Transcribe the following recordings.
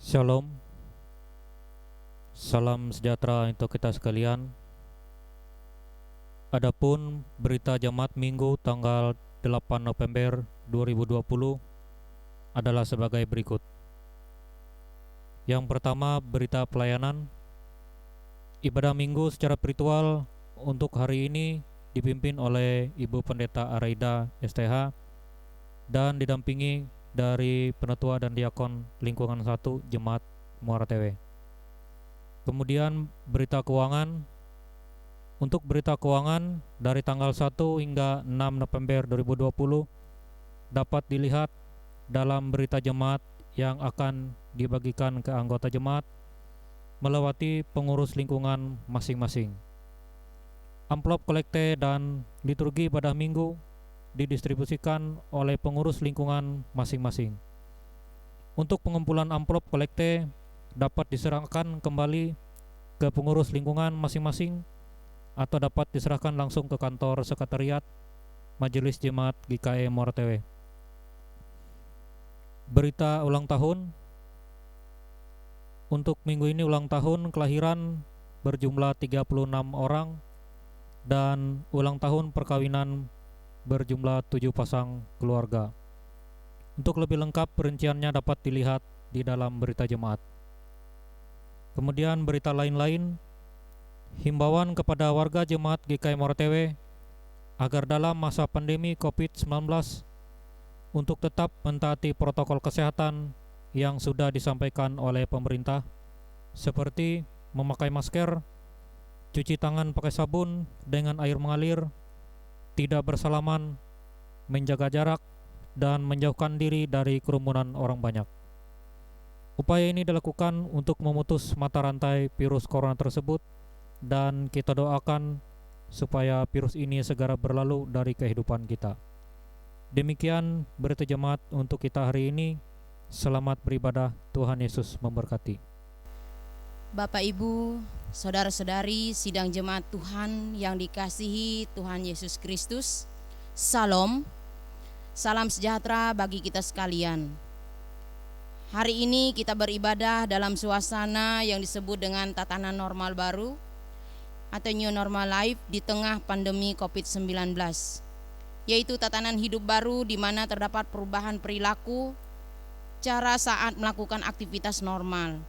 Shalom, salam sejahtera untuk kita sekalian. Adapun berita Jemaat Minggu tanggal 8 November 2020 adalah sebagai berikut. Yang pertama, berita pelayanan. Ibadah Minggu secara virtual untuk hari ini dipimpin oleh Ibu Pendeta Araida STH dan didampingi dari Penatua dan Diakon Lingkungan 1 Jemaat Muara Tewe. Kemudian berita keuangan. Untuk berita keuangan dari tanggal 1 hingga 6 November 2020 dapat dilihat dalam berita jemaat yang akan dibagikan ke anggota jemaat melewati pengurus lingkungan masing-masing. Amplop kolekte dan liturgi pada minggu didistribusikan oleh pengurus lingkungan masing-masing. Untuk pengumpulan amplop kolekte dapat diserahkan kembali ke pengurus lingkungan masing-masing atau dapat diserahkan langsung ke kantor sekretariat Majelis Jemaat GKI Muara Tewe. Berita ulang tahun. Untuk minggu ini ulang tahun kelahiran berjumlah 36 orang dan ulang tahun perkawinan berjumlah 7 pasang keluarga. Untuk lebih lengkap perinciannya dapat dilihat di dalam berita jemaat. Kemudian berita lain-lain, himbauan kepada warga jemaat GKI Muara Tewe agar dalam masa pandemi COVID-19 untuk tetap mentaati protokol kesehatan yang sudah disampaikan oleh pemerintah, seperti memakai masker, cuci tangan pakai sabun dengan air mengalir, tidak bersalaman, menjaga jarak, dan menjauhkan diri dari kerumunan orang banyak. Upaya ini dilakukan untuk memutus mata rantai virus corona tersebut, dan kita doakan supaya virus ini segera berlalu dari kehidupan kita. Demikian berita jemaat untuk kita hari ini. Selamat beribadah, Tuhan Yesus memberkati. Bapak Ibu, saudara-saudari sidang jemaat Tuhan yang dikasihi Tuhan Yesus Kristus, Salam, salam sejahtera bagi kita sekalian. Hari ini kita beribadah dalam suasana yang disebut dengan tatanan normal baru atau New Normal Life di tengah pandemi COVID-19, yaitu tatanan hidup baru di mana terdapat perubahan perilaku, cara saat melakukan aktivitas normal.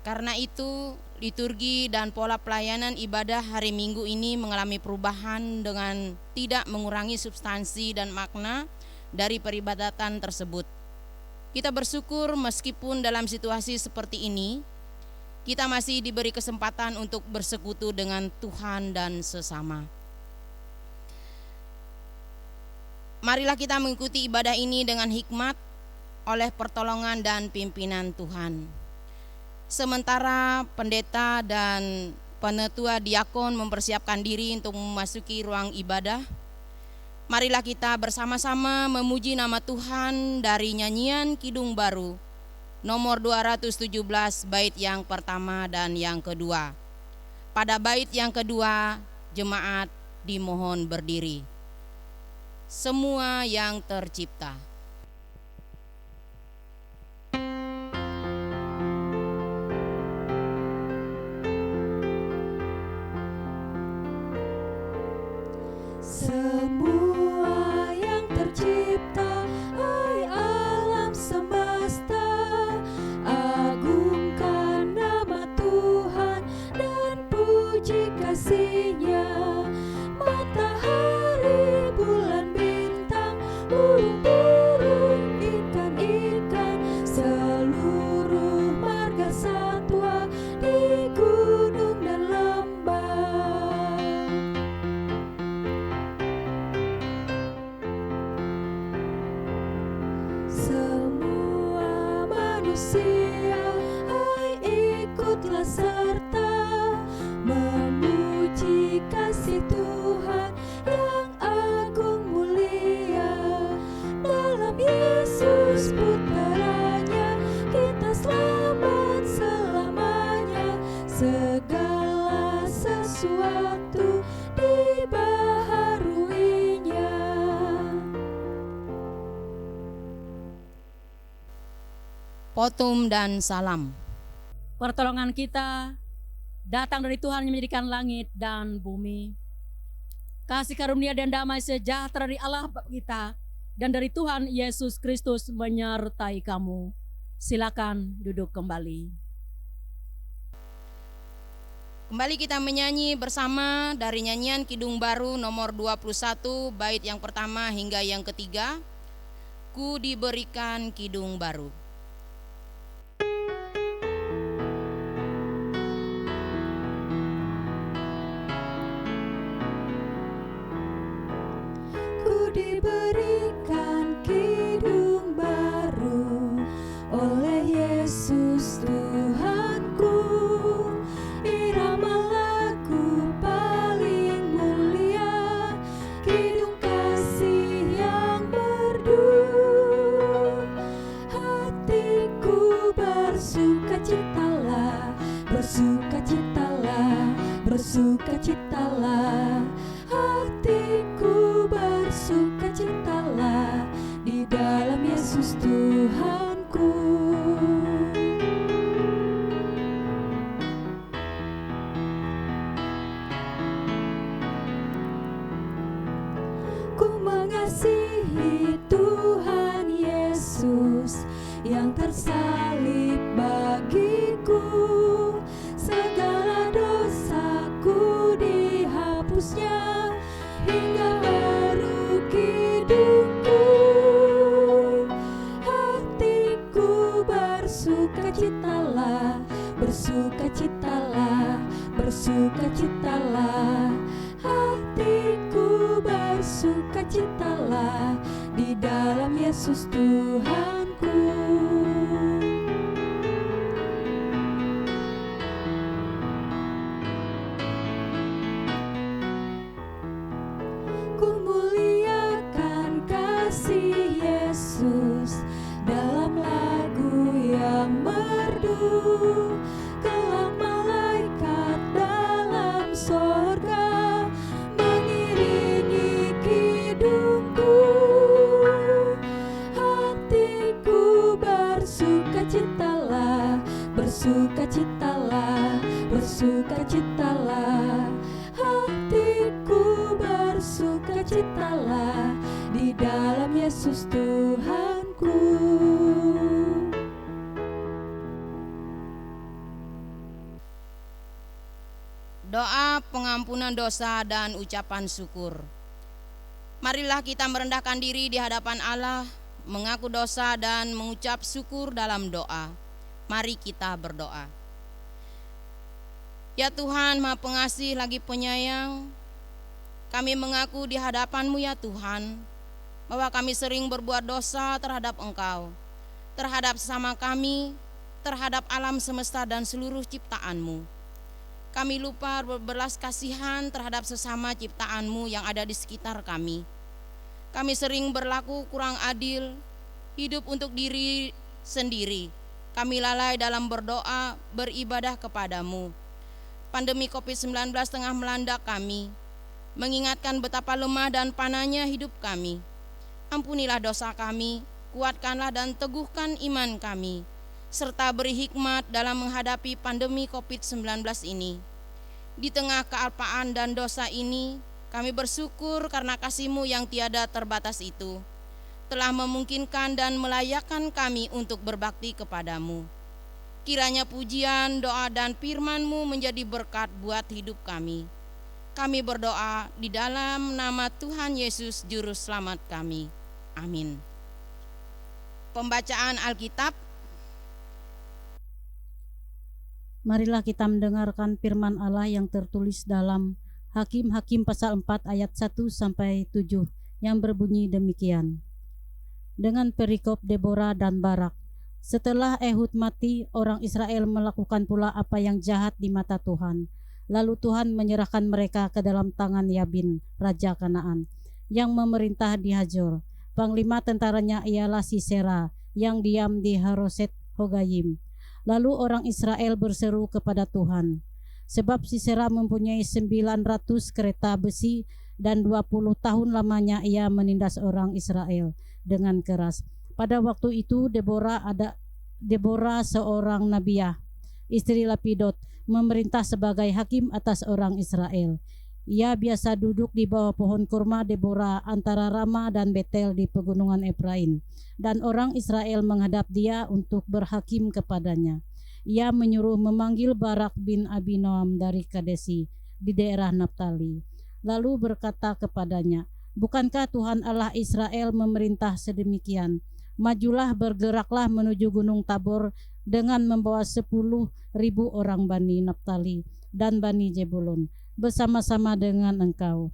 Karena itu, liturgi dan pola pelayanan ibadah hari Minggu ini mengalami perubahan dengan tidak mengurangi substansi dan makna dari peribadatan tersebut. Kita bersyukur meskipun dalam situasi seperti ini, kita masih diberi kesempatan untuk bersekutu dengan Tuhan dan sesama. Marilah kita mengikuti ibadah ini dengan hikmat oleh pertolongan dan pimpinan Tuhan. Sementara pendeta dan penatua diakon mempersiapkan diri untuk memasuki ruang ibadah, marilah kita bersama-sama memuji nama Tuhan dari nyanyian Kidung Baru nomor 217 bait yang pertama dan yang kedua. Pada bait yang kedua, jemaat dimohon berdiri. Semua yang tercipta. Semua yang tercipta, hai alam semesta, agungkan nama Tuhan dan puji kasih-Nya. Matahari, bulan, bintang, burung-burung, ikan-ikan, seluruh marga satwa di gunung dan lembah. Semua manusia, hai ikutlah serta memuji kasih Tuhan yang agung mulia. Dalam Yesus Putranya kita selamat selamanya. Segala sesuatu dibaharuinya. Potum dan salam. Pertolongan kita datang dari Tuhan yang menjadikan langit dan bumi. Kasih karunia dan damai sejahtera dari Allah Bapa kita dan dari Tuhan Yesus Kristus menyertai kamu. Silakan duduk kembali. Kembali kita menyanyi bersama dari nyanyian Kidung Baru nomor 21, bait yang pertama hingga yang ketiga. Ku diberikan kidung baru. Ku diberikan kidung baru oleh Yesus Tuhanku, irama lagu paling mulia, kidung kasih yang merdu. Hatiku bersukacitalah, bersukacitalah, bersukacitalah. Hatiku bersukacitalah di dalam Yesus Tuhanku. Ku mengasihi Tuhan Yesus yang tersalib bagiku. Segala dosaku dihapusnya hingga baru hidupku. Hatiku bersukacitalah, bersukacitalah, bersukacitalah. Hatiku bersukacitalah di dalam Yesus Tuhanku. Ku muliakan kasih Yesus dalam lagu yang merdu. Kelak malaikat dalam sorga mengiringi kidungku. Hatiku bersukacitalah, bersukacitalah, bersukacitalah. Hatiku bersukacitalah di dalam Yesus Tuhanku. Doa pengampunan dosa dan ucapan syukur. Marilah kita merendahkan diri di hadapan Allah, mengaku dosa dan mengucap syukur dalam doa. Mari kita berdoa. Ya Tuhan, Maha Pengasih lagi Penyayang, kami mengaku di hadapan-Mu ya Tuhan, bahwa kami sering berbuat dosa terhadap Engkau, terhadap sesama kami, terhadap alam semesta dan seluruh ciptaan-Mu. Kami lupa berbelas kasihan terhadap sesama ciptaan-Mu yang ada di sekitar kami. Kami sering berlaku kurang adil, hidup untuk diri sendiri. Kami lalai dalam berdoa, beribadah kepadamu. Pandemi COVID-19 tengah melanda kami, mengingatkan betapa lemah dan panahnya hidup kami. Ampunilah dosa kami, kuatkanlah dan teguhkan iman kami, serta beri hikmat dalam menghadapi pandemi COVID-19 ini. Di tengah kealpaan dan dosa ini, kami bersyukur karena kasih-Mu yang tiada terbatas itu telah memungkinkan dan melayakkan kami untuk berbakti kepadamu. Kiranya pujian, doa, dan firman-Mu menjadi berkat buat hidup kami. Kami berdoa di dalam nama Tuhan Yesus Juru Selamat kami. Amin. Pembacaan Alkitab. Marilah kita mendengarkan firman Allah yang tertulis dalam Hakim-Hakim pasal 4 ayat 1-7 yang berbunyi demikian. Dengan perikop Deborah dan Barak. Setelah Ehud mati, orang Israel melakukan pula apa yang jahat di mata Tuhan. Lalu Tuhan menyerahkan mereka ke dalam tangan Yabin, Raja Kanaan, yang memerintah di Hajor. Panglima tentaranya ialah Sisera, yang diam di Haroset Hogayim. Lalu orang Israel berseru kepada Tuhan, sebab Sisera mempunyai 900 kereta besi dan 20 tahun lamanya ia menindas orang Israel dengan keras. Pada waktu itu Deborah Deborah seorang nabiah, istri Lapidot, memerintah sebagai hakim atas orang Israel. Ia biasa duduk di bawah pohon kurma Deborah antara Rama dan Betel di pegunungan Efraim, dan orang Israel menghadap dia untuk berhakim kepadanya. Ia menyuruh memanggil Barak bin Abinoam dari Kadesi di daerah Naftali, lalu berkata kepadanya, "Bukankah Tuhan Allah Israel memerintah sedemikian? Majulah, bergeraklah menuju Gunung Tabor dengan membawa 10.000 orang Bani Naftali dan Bani Zebulun bersama-sama dengan engkau.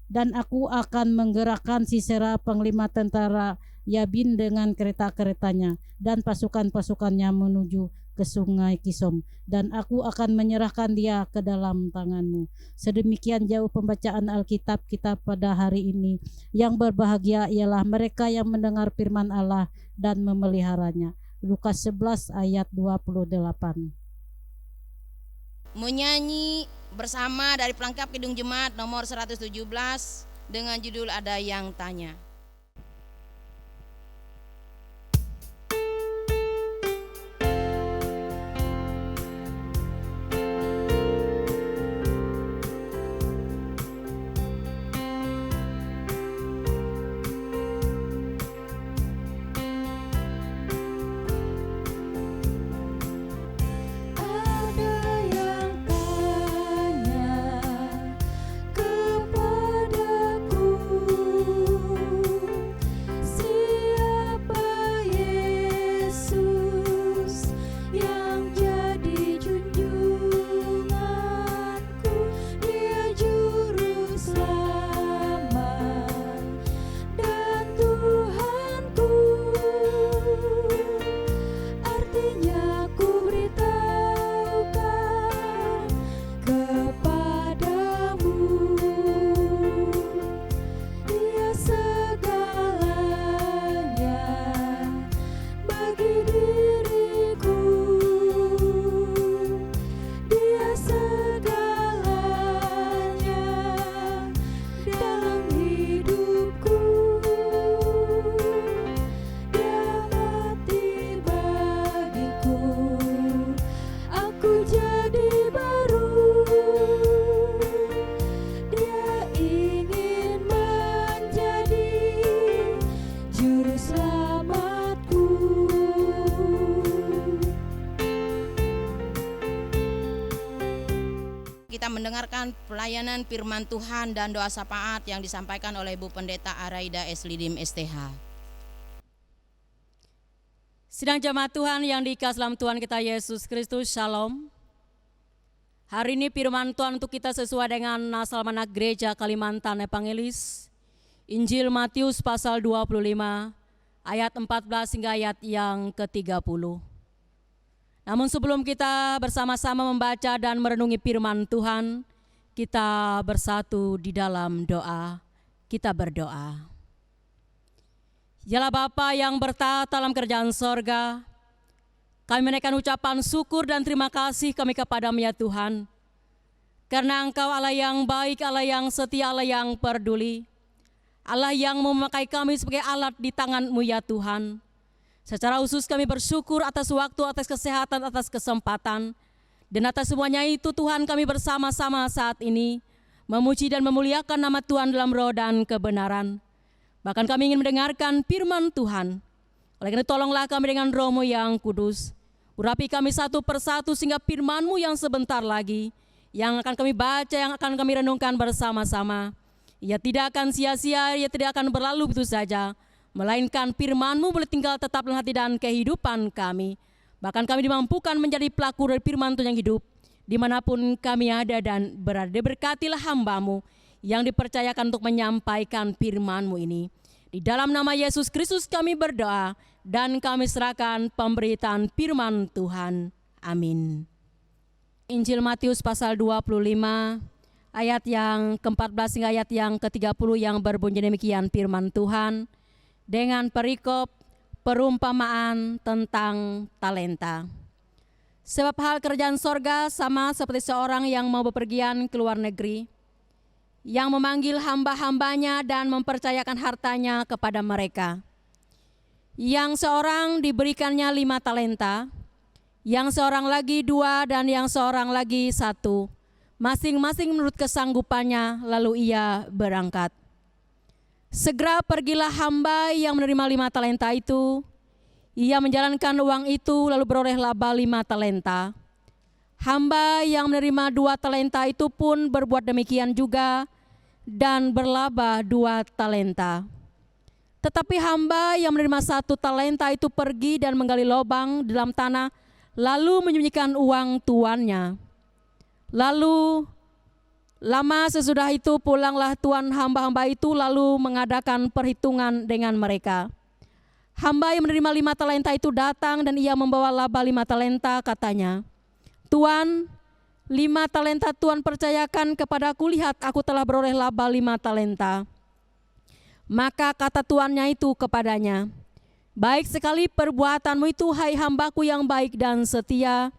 Dan aku akan menggerakkan Sisera panglima tentara Yabin dengan kereta-keretanya dan pasukan-pasukannya menuju ke sungai Kisom, dan aku akan menyerahkan dia ke dalam tanganmu." Sedemikian jauh pembacaan Alkitab kita pada hari ini. Yang berbahagia ialah mereka yang mendengar firman Allah dan memeliharanya. Lukas 11 ayat 28. Menyanyi bersama dari pelengkap Kidung Jemaat nomor 117 dengan judul Ada Yang Tanya. Kita mendengarkan pelayanan firman Tuhan dan doa syafaat yang disampaikan oleh Ibu Pendeta Araida Eslidim STH. Sidang jemaat Tuhan yang dikasihi dalam Tuhan kita Yesus Kristus, Shalom. Hari ini firman Tuhan untuk kita sesuai dengan Nasal Manak Gereja Kalimantan Evangelis, Injil Matius pasal 25 ayat 14 hingga ayat yang ke-30. Namun sebelum kita bersama-sama membaca dan merenungi firman Tuhan, kita bersatu di dalam doa. Kita berdoa. Yalah Bapa yang bertahta dalam kerajaan sorga, kami menaikkan ucapan syukur dan terima kasih kami kepadamu ya Tuhan. Karena Engkau Allah yang baik, Allah yang setia, Allah yang peduli, Allah yang memakai kami sebagai alat di tangan-Mu ya Tuhan. Secara khusus kami bersyukur atas waktu, atas kesehatan, atas kesempatan. Dan atas semuanya itu Tuhan, kami bersama-sama saat ini memuji dan memuliakan nama Tuhan dalam roh dan kebenaran. Bahkan kami ingin mendengarkan firman Tuhan. Oleh karena itu tolonglah kami dengan Roh-Mu yang kudus. Urapi kami satu persatu sehingga firman-Mu yang sebentar lagi, yang akan kami baca, yang akan kami renungkan bersama-sama, ia tidak akan sia-sia, ia tidak akan berlalu begitu saja, melainkan firman-Mu boleh tinggal tetap dalam hati dan kehidupan kami. Bahkan kami dimampukan menjadi pelaku dari firman Tuhan yang hidup, dimanapun kami ada dan berada. Berkatilah hamba-Mu yang dipercayakan untuk menyampaikan firman-Mu ini. Di dalam nama Yesus Kristus kami berdoa dan kami serahkan pemberitaan firman Tuhan. Amin. Injil Matius pasal 25 ayat yang ke-14 hingga ayat yang ke-30 yang berbunyi demikian firman Tuhan. Dengan perikop perumpamaan tentang talenta. Sebab hal kerajaan sorga sama seperti seorang yang mau bepergian ke luar negeri, yang memanggil hamba-hambanya dan mempercayakan hartanya kepada mereka. Yang seorang diberikannya 5 talenta, yang seorang lagi 2, dan yang seorang lagi 1. Masing-masing menurut kesanggupannya, lalu ia berangkat. Segera pergilah hamba yang menerima 5 talenta itu. Ia menjalankan uang itu lalu beroleh laba 5 talenta. Hamba yang menerima 2 talenta itu pun berbuat demikian juga dan berlaba 2 talenta. Tetapi hamba yang menerima 1 talenta itu pergi dan menggali lubang di dalam tanah, lalu menyembunyikan uang tuannya. Lalu lama sesudah itu pulanglah tuan hamba-hamba itu lalu mengadakan perhitungan dengan mereka. Hamba yang menerima 5 talenta itu datang dan ia membawa laba 5 talenta, katanya, "Tuan, 5 talenta Tuan percayakan kepadaku, lihat aku telah beroleh laba 5 talenta." Maka kata tuannya itu kepadanya, "Baik sekali perbuatanmu itu, hai hambaku yang baik dan setia.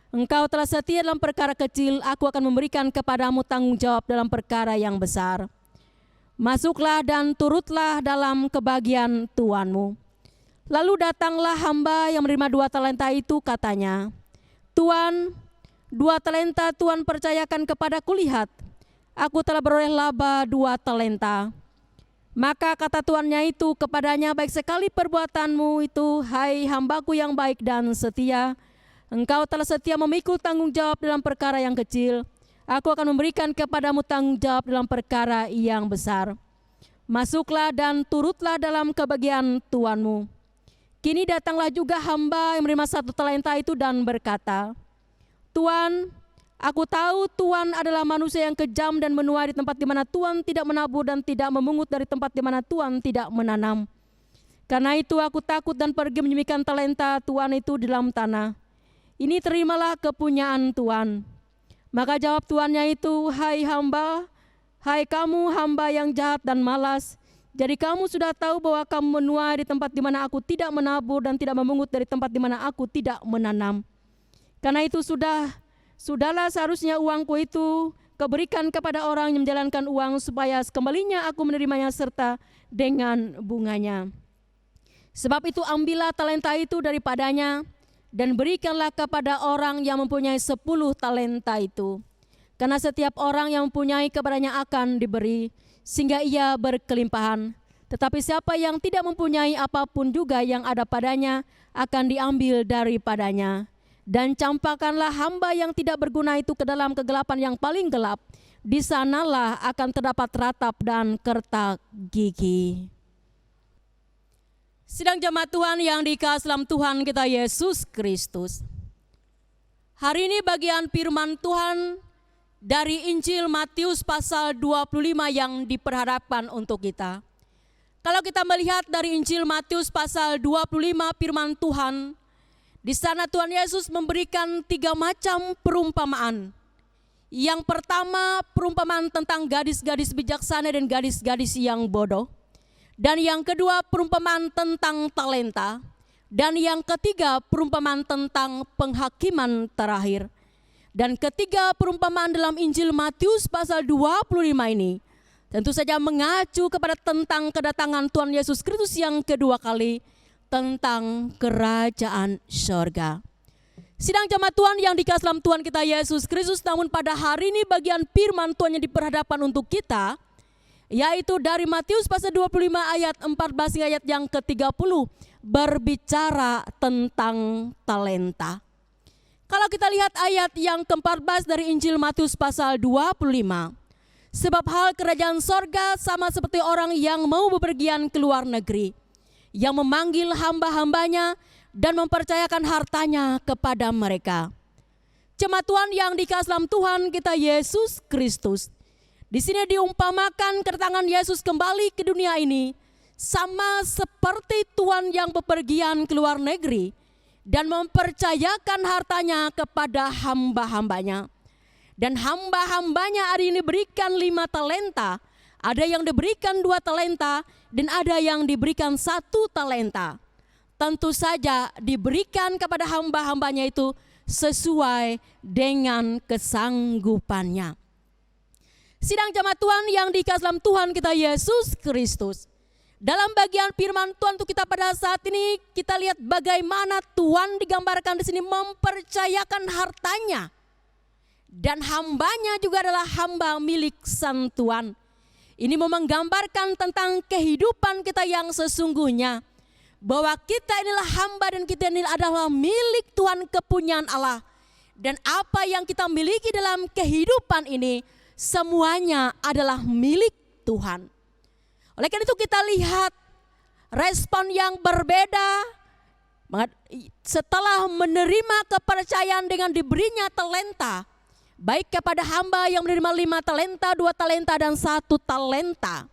Engkau telah setia dalam perkara kecil, aku akan memberikan kepadamu tanggung jawab dalam perkara yang besar. Masuklah dan turutlah dalam kebahagiaan tuanmu." Lalu datanglah hamba yang menerima 2 talenta itu, katanya, "Tuan, 2 talenta Tuan percayakan kepadaku, lihat aku telah beroleh laba 2 talenta." Maka kata tuannya itu kepadanya, "Baik sekali perbuatanmu itu, hai hambaku yang baik dan setia. Engkau telah setia memikul tanggung jawab dalam perkara yang kecil. Aku akan memberikan kepadamu tanggung jawab dalam perkara yang besar. Masuklah dan turutlah dalam kebahagiaan tuanmu." Kini datanglah juga hamba yang menerima 1 talenta itu dan berkata, "Tuan, aku tahu Tuan adalah manusia yang kejam dan menuai di tempat di mana Tuan tidak menabur dan tidak memungut dari tempat di mana Tuan tidak menanam. Karena itu aku takut dan pergi menyembunyikan talenta Tuan itu di dalam tanah. Ini terimalah kepunyaan Tuan." Maka jawab tuannya itu, "Hai hamba, hai kamu hamba yang jahat dan malas. Jadi kamu sudah tahu bahwa kamu menuai di tempat di mana aku tidak menabur dan tidak memungut dari tempat di mana aku tidak menanam. Karena itu sudahlah seharusnya uangku itu keberikan kepada orang yang menjalankan uang, supaya sekembalinya aku menerimanya serta dengan bunganya. Sebab itu ambillah talenta itu daripadanya dan berikanlah kepada orang yang mempunyai 10 talenta itu. Karena setiap orang yang mempunyai kepadanya akan diberi, sehingga ia berkelimpahan. Tetapi siapa yang tidak mempunyai apapun juga yang ada padanya akan diambil daripadanya. Dan campakkanlah hamba yang tidak berguna itu ke dalam kegelapan yang paling gelap. Di sanalah akan terdapat ratap dan kertak gigi." Sidang jemaat Tuhan yang dikasihi dalam Tuhan kita Yesus Kristus. Hari ini bagian firman Tuhan dari Injil Matius pasal 25 yang diperhadapkan untuk kita. Kalau kita melihat dari Injil Matius pasal 25 firman Tuhan, di sana Tuhan Yesus memberikan 3 macam perumpamaan. Yang pertama, perumpamaan tentang gadis-gadis bijaksana dan gadis-gadis yang bodoh. Dan yang kedua, perumpamaan tentang talenta. Dan yang ketiga, perumpamaan tentang penghakiman terakhir. Dan ketiga perumpamaan dalam Injil Matius pasal 25 ini tentu saja mengacu kepada tentang kedatangan Tuhan Yesus Kristus yang kedua kali, tentang kerajaan sorga. Sidang jemaat Tuhan yang dikasihi dalam Tuhan kita Yesus Kristus, namun pada hari ini bagian firman Tuhan yang diperhadapkan untuk kita, yaitu dari Matius pasal 25 ayat 14 hingga ayat yang ke-30, berbicara tentang talenta. Kalau kita lihat ayat yang ke-14 dari Injil Matius pasal 25. "Sebab hal kerajaan sorga sama seperti orang yang mau bepergian ke luar negeri, yang memanggil hamba-hambanya dan mempercayakan hartanya kepada mereka." Jemaat Tuhan yang dikasihi dalam Tuhan kita Yesus Kristus, di sini diumpamakan kedatangan Yesus kembali ke dunia ini sama seperti Tuhan yang bepergian ke luar negeri dan mempercayakan hartanya kepada hamba-hambanya. Dan hamba-hambanya hari ini berikan 5 talenta, ada yang diberikan 2 talenta, dan ada yang diberikan 1 talenta. Tentu saja diberikan kepada hamba-hambanya itu sesuai dengan kesanggupannya. Sidang jemaat Tuhan yang dikasihi dalam Tuhan kita Yesus Kristus, Dalam bagian firman Tuhan untuk kita pada saat ini, kita lihat bagaimana Tuhan digambarkan di sini mempercayakan hartanya. Dan hambanya juga adalah hamba milik sang Tuhan. Ini menggambarkan tentang kehidupan kita yang sesungguhnya. Bahwa kita inilah hamba dan kita ini adalah milik Tuhan, kepunyaan Allah. Dan apa yang kita miliki dalam kehidupan ini, semuanya adalah milik Tuhan. Oleh karena itu kita lihat respon yang berbeda setelah menerima kepercayaan dengan diberinya talenta. Baik kepada hamba yang menerima 5 talenta, 2 talenta dan 1 talenta.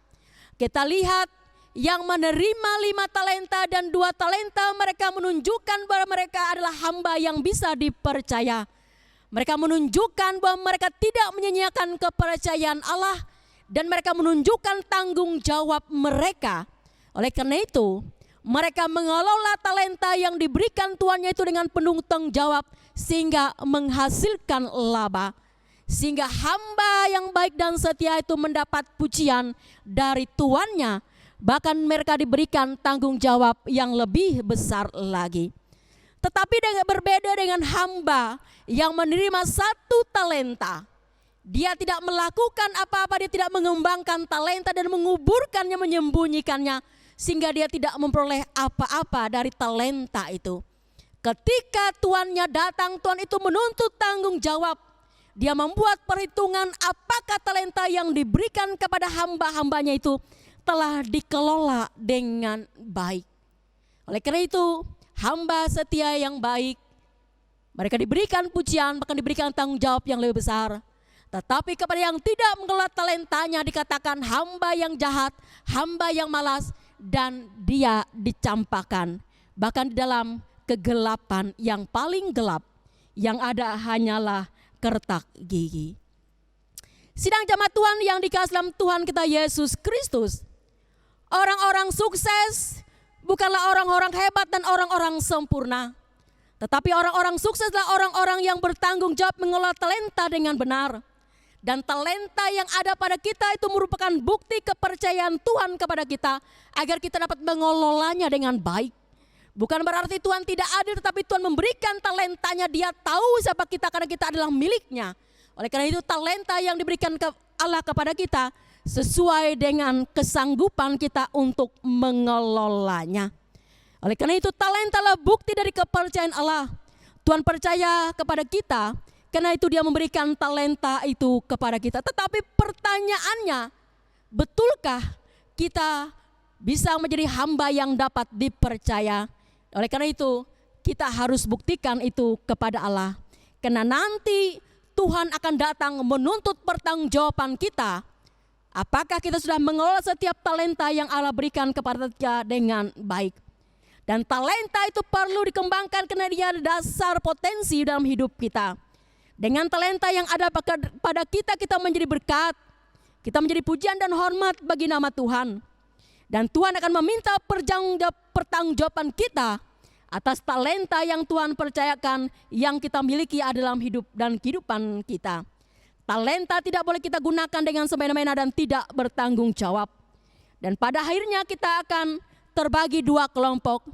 Kita lihat yang menerima 5 talenta dan 2 talenta, mereka menunjukkan bahwa mereka adalah hamba yang bisa dipercaya. Mereka menunjukkan bahwa mereka tidak menyia-nyiakan kepercayaan Allah. Dan mereka menunjukkan tanggung jawab mereka. Oleh karena itu, mereka mengelola talenta yang diberikan tuannya itu dengan penuh tanggung jawab, sehingga menghasilkan laba. Sehingga hamba yang baik dan setia itu mendapat pujian dari tuannya. Bahkan mereka diberikan tanggung jawab yang lebih besar lagi. Tetapi berbeda dengan hamba yang menerima 1 talenta. Dia tidak melakukan apa-apa, dia tidak mengembangkan talenta dan menguburkannya, menyembunyikannya. Sehingga dia tidak memperoleh apa-apa dari talenta itu. Ketika tuannya datang, tuan itu menuntut tanggung jawab. Dia membuat perhitungan apakah talenta yang diberikan kepada hamba-hambanya itu telah dikelola dengan baik. Oleh karena itu, hamba setia yang baik, mereka diberikan pujian, bahkan diberikan tanggung jawab yang lebih besar. Tetapi kepada yang tidak mengelola talentanya dikatakan hamba yang jahat, hamba yang malas, dan dia dicampakkan. Bahkan di dalam kegelapan yang paling gelap, yang ada hanyalah kertak gigi. Sidang jemaat Tuhan yang dikasihi dalam Tuhan kita Yesus Kristus, orang-orang sukses bukanlah orang-orang hebat dan orang-orang sempurna. Tetapi orang-orang sukses adalah orang-orang yang bertanggung jawab mengelola talenta dengan benar. Dan talenta yang ada pada kita itu merupakan bukti kepercayaan Tuhan kepada kita agar kita dapat mengelolanya dengan baik. Bukan berarti Tuhan tidak adil, tetapi Tuhan memberikan talentanya. Dia tahu siapa kita karena kita adalah miliknya. Oleh karena itu talenta yang diberikan Allah kepada kita sesuai dengan kesanggupan kita untuk mengelolanya. Oleh karena itu talenta adalah bukti dari kepercayaan Allah. Tuhan percaya kepada kita. Karena itu dia memberikan talenta itu kepada kita. Tetapi pertanyaannya, betulkah kita bisa menjadi hamba yang dapat dipercaya? Oleh karena itu kita harus buktikan itu kepada Allah. Karena nanti Tuhan akan datang menuntut pertanggungjawaban kita. Apakah kita sudah mengelola setiap talenta yang Allah berikan kepada kita dengan baik? Dan talenta itu perlu dikembangkan karena dia ada dasar potensi dalam hidup kita. Dengan talenta yang ada pada kita, kita menjadi berkat. Kita menjadi pujian dan hormat bagi nama Tuhan. Dan Tuhan akan meminta pertanggungjawaban kita atas talenta yang Tuhan percayakan yang kita miliki dalam hidup dan kehidupan kita. Talenta tidak boleh kita gunakan dengan semena-mena dan tidak bertanggung jawab. Dan pada akhirnya kita akan terbagi 2 kelompok.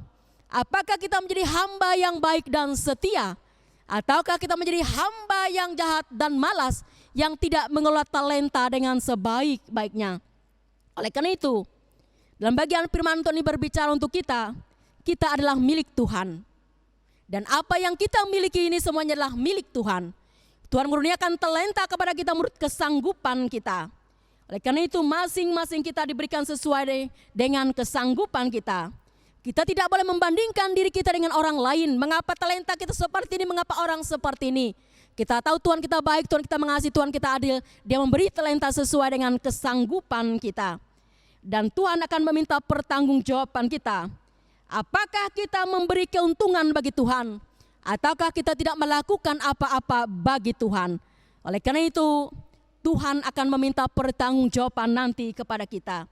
Apakah kita menjadi hamba yang baik dan setia? Ataukah kita menjadi hamba yang jahat dan malas yang tidak mengelola talenta dengan sebaik-baiknya? Oleh karena itu, dalam bagian firman Tuhan ini berbicara untuk kita adalah milik Tuhan. Dan apa yang kita miliki ini semuanya adalah milik Tuhan. Tuhan menurunkan talenta kepada kita menurut kesanggupan kita. Oleh karena itu masing-masing kita diberikan sesuai dengan kesanggupan kita. Kita tidak boleh membandingkan diri kita dengan orang lain. Mengapa talenta kita seperti ini, mengapa orang seperti ini. Kita tahu Tuhan kita baik, Tuhan kita mengasihi, Tuhan kita adil. Dia memberi talenta sesuai dengan kesanggupan kita. Dan Tuhan akan meminta pertanggungjawaban kita. Apakah kita memberi keuntungan bagi Tuhan? Ataukah kita tidak melakukan apa-apa bagi Tuhan? Oleh karena itu Tuhan akan meminta pertanggungjawaban nanti kepada kita.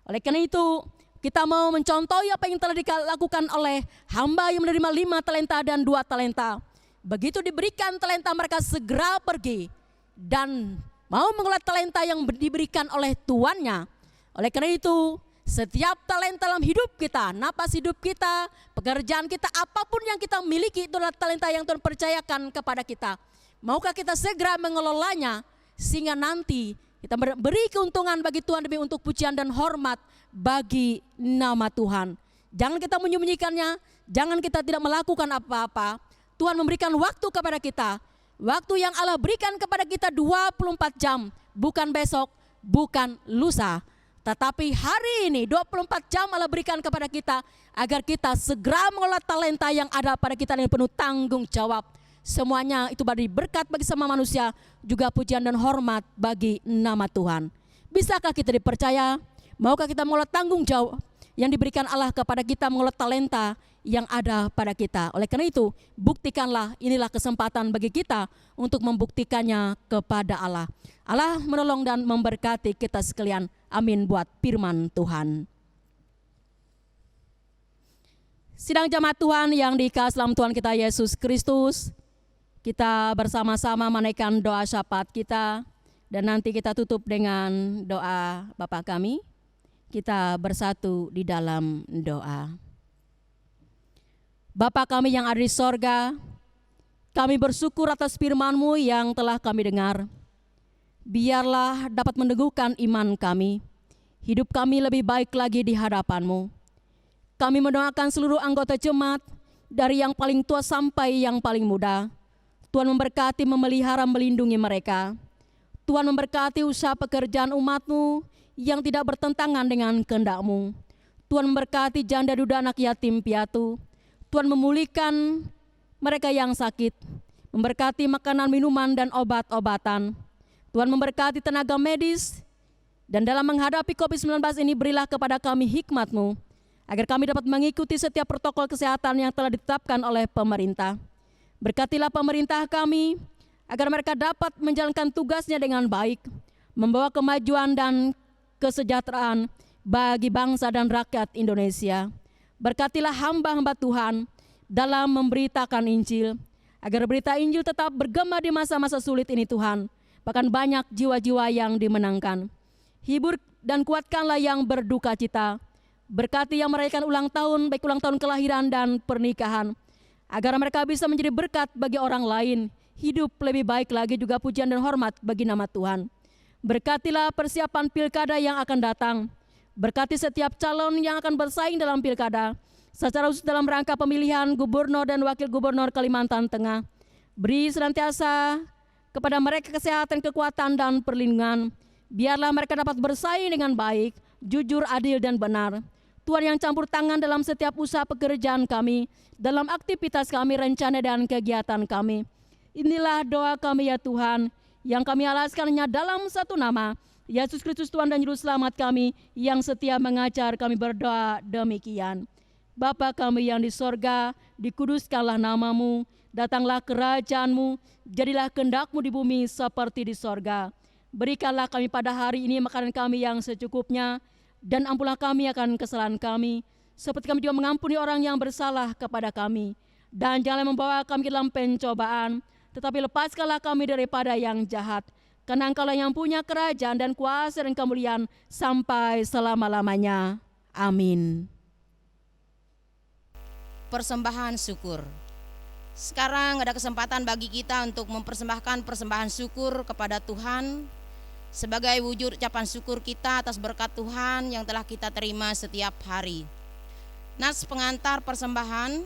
Oleh karena itu kita mau mencontohi apa yang telah dilakukan oleh hamba yang menerima 5 talenta dan 2 talenta. Begitu diberikan talenta mereka segera pergi dan mau mengelola talenta yang diberikan oleh tuannya. Oleh karena itu Setiap talenta dalam hidup kita, napas hidup kita, pekerjaan kita, apapun yang kita miliki, itu adalah talenta yang Tuhan percayakan kepada kita. Maukah kita segera mengelolanya sehingga nanti kita beri keuntungan bagi Tuhan demi untuk pujian dan hormat bagi nama Tuhan. Jangan kita menyembunyikannya, jangan kita tidak melakukan apa-apa. Tuhan memberikan waktu kepada kita. Waktu yang Allah berikan kepada kita 24 jam, bukan besok, bukan lusa. Tetapi hari ini 24 jam Allah berikan kepada kita agar kita segera mengelola talenta yang ada pada kita dengan penuh tanggung jawab. Semuanya itu bagi berkat bagi sama manusia, juga pujian dan hormat bagi nama Tuhan. Bisakah kita dipercaya? Maukah kita mengelola tanggung jawab yang diberikan Allah kepada kita mengelola talenta yang ada pada kita? Oleh karena itu, buktikanlah, inilah kesempatan bagi kita untuk membuktikannya kepada Allah. Allah menolong dan memberkati kita sekalian. Amin buat firman Tuhan. Sidang jemaat Tuhan yang dikasihi dalam Tuhan kita Yesus Kristus, kita bersama-sama menaikkan doa syafaat kita, dan nanti kita tutup dengan doa Bapa kami. Kita bersatu di dalam doa. Bapa kami yang ada di sorga, kami bersyukur atas firman-Mu yang telah kami dengar. Biarlah dapat meneguhkan iman kami, hidup kami lebih baik lagi di hadapan-Mu. Kami mendoakan seluruh anggota jemaat, dari yang paling tua sampai yang paling muda. Tuhan memberkati, memelihara, melindungi mereka. Tuhan memberkati usaha pekerjaan umat-Mu yang tidak bertentangan dengan kehendak-Mu. Tuhan memberkati janda duda anak yatim piatu. Tuhan memulihkan mereka yang sakit, memberkati makanan, minuman, dan obat-obatan. Tuhan memberkati tenaga medis, dan dalam menghadapi COVID-19 ini berilah kepada kami hikmat-Mu, agar kami dapat mengikuti setiap protokol kesehatan yang telah ditetapkan oleh pemerintah. Berkatilah pemerintah kami, agar mereka dapat menjalankan tugasnya dengan baik, membawa kemajuan dan kesejahteraan bagi bangsa dan rakyat Indonesia. Berkatilah hamba-hamba Tuhan dalam memberitakan Injil, agar berita Injil tetap bergema di masa-masa sulit ini Tuhan. Bahkan banyak jiwa-jiwa yang dimenangkan. Hibur dan kuatkanlah yang berduka cita. Berkati yang merayakan ulang tahun, baik ulang tahun kelahiran dan pernikahan, agar mereka bisa menjadi berkat bagi orang lain, hidup lebih baik lagi, juga pujian dan hormat bagi nama Tuhan. Berkatilah persiapan pilkada yang akan datang. Berkati setiap calon yang akan bersaing dalam pilkada, secara khusus dalam rangka pemilihan gubernur dan wakil gubernur Kalimantan Tengah. Beri senantiasa kepada mereka kesehatan, kekuatan, dan perlindungan. Biarlah mereka dapat bersaing dengan baik, jujur, adil, dan benar. Tuhan yang campur tangan dalam setiap usaha pekerjaan kami, dalam aktivitas kami, rencana, dan kegiatan kami. Inilah doa kami ya Tuhan, yang kami alaskan hanya dalam satu nama, Yesus Kristus Tuhan dan Juru Selamat kami, yang setia mengajar kami berdoa demikian. Bapa kami yang di sorga, dikuduskanlah nama-Mu, datanglah kerajaan-Mu, jadilah kehendak-Mu di bumi seperti di sorga. Berikanlah kami pada hari ini makanan kami yang secukupnya, dan ampunlah kami akan kesalahan kami, seperti kami juga mengampuni orang yang bersalah kepada kami. Dan janganlah membawa kami ke dalam pencobaan, tetapi lepaskanlah kami daripada yang jahat. Karena Engkaulah yang punya kerajaan dan kuasa dan kemuliaan sampai selama-lamanya. Amin. Persembahan syukur. Sekarang ada kesempatan bagi kita untuk mempersembahkan persembahan syukur kepada Tuhan sebagai wujud ucapan syukur kita atas berkat Tuhan yang telah kita terima setiap hari. Nas pengantar persembahan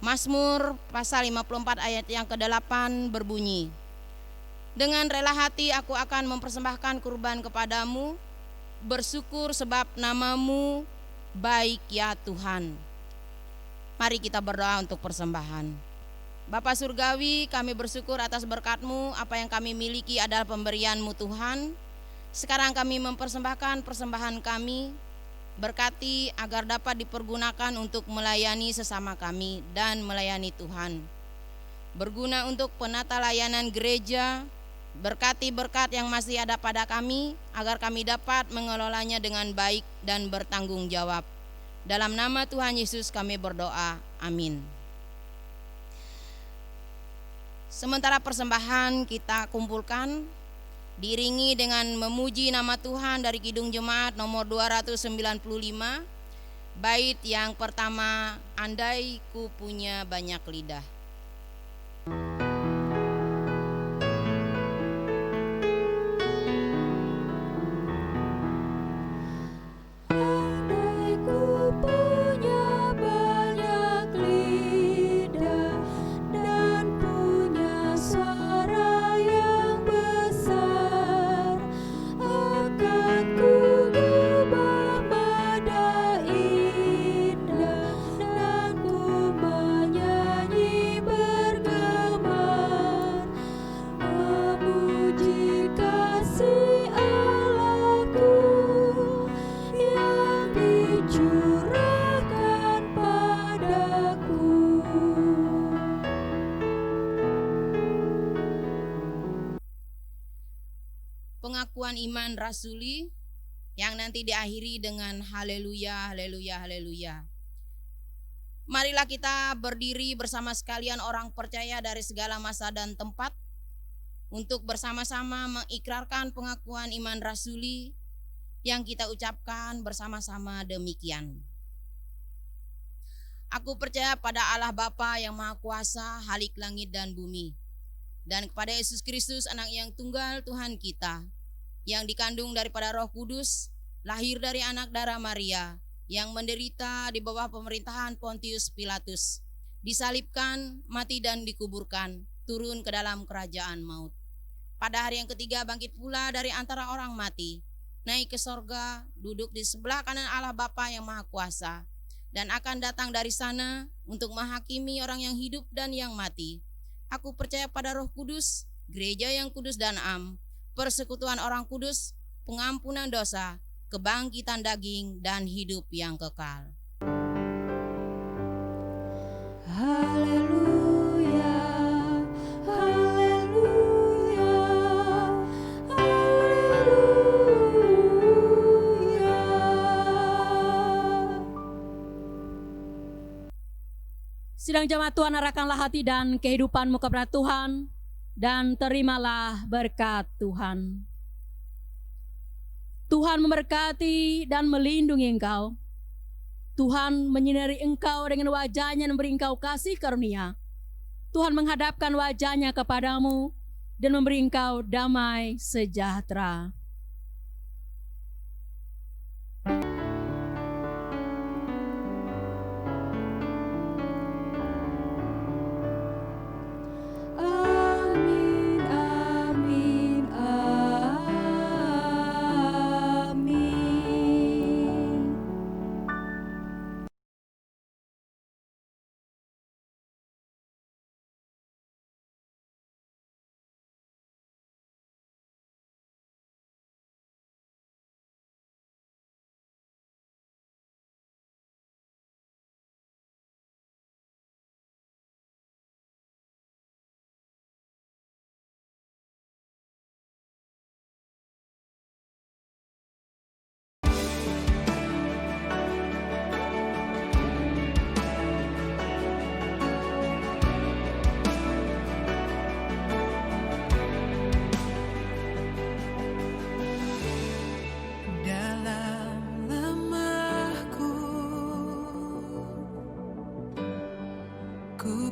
Mazmur pasal 54 ayat yang ke-8 berbunyi, dengan rela hati aku akan mempersembahkan kurban kepadamu, bersyukur sebab nama-Mu baik ya Tuhan. Mari kita berdoa untuk persembahan. Bapa Surgawi, kami bersyukur atas berkat-Mu. Apa yang kami miliki adalah pemberian-Mu Tuhan. Sekarang kami mempersembahkan persembahan kami. Berkati agar dapat dipergunakan untuk melayani sesama kami dan melayani Tuhan. Berguna untuk penata layanan gereja. Berkati berkat yang masih ada pada kami, agar kami dapat mengelolanya dengan baik dan bertanggung jawab. Dalam nama Tuhan Yesus kami berdoa, amin. Sementara persembahan kita kumpulkan, diiringi dengan memuji nama Tuhan dari Kidung Jemaat nomor 295, bait yang pertama, andai ku punya banyak lidah. Andai ku punya banyak lidah dan punya suara yang besar, akan ku gubah nada indah dan ku menyanyi bergema, memuji kasih Allahku yang dicurahkan padaku. Pengakuan iman rasuli yang nanti diakhiri dengan haleluya, haleluya, haleluya. Marilah kita berdiri bersama sekalian orang percaya dari segala masa dan tempat untuk bersama-sama mengikrarkan pengakuan iman rasuli yang kita ucapkan bersama-sama demikian. Aku percaya pada Allah Bapa yang Maha Kuasa, Halik langit dan bumi, dan kepada Yesus Kristus, anak yang tunggal Tuhan kita, yang dikandung daripada Roh Kudus, lahir dari anak darah Maria, yang menderita di bawah pemerintahan Pontius Pilatus, disalibkan, mati dan dikuburkan, turun ke dalam kerajaan maut. Pada hari yang ketiga bangkit pula dari antara orang mati, naik ke sorga, duduk di sebelah kanan Allah Bapa yang Maha Kuasa, dan akan datang dari sana untuk menghakimi orang yang hidup dan yang mati. Aku percaya pada Roh Kudus, gereja yang kudus dan am, persekutuan orang kudus, pengampunan dosa, kebangkitan daging, dan hidup yang kekal. Haleluya, haleluya, haleluya. Sidang jemaat Tuhan, arahkanlah hati dan kehidupanmu kepada Tuhan, dan terimalah berkat Tuhan. Tuhan memberkati dan melindungi engkau. Tuhan menyinari engkau dengan wajah-Nya dan memberi engkau kasih karunia. Tuhan menghadapkan wajah-Nya kepadamu dan memberi engkau damai sejahtera. Amin, amin, amin. Dalam lemahku, ku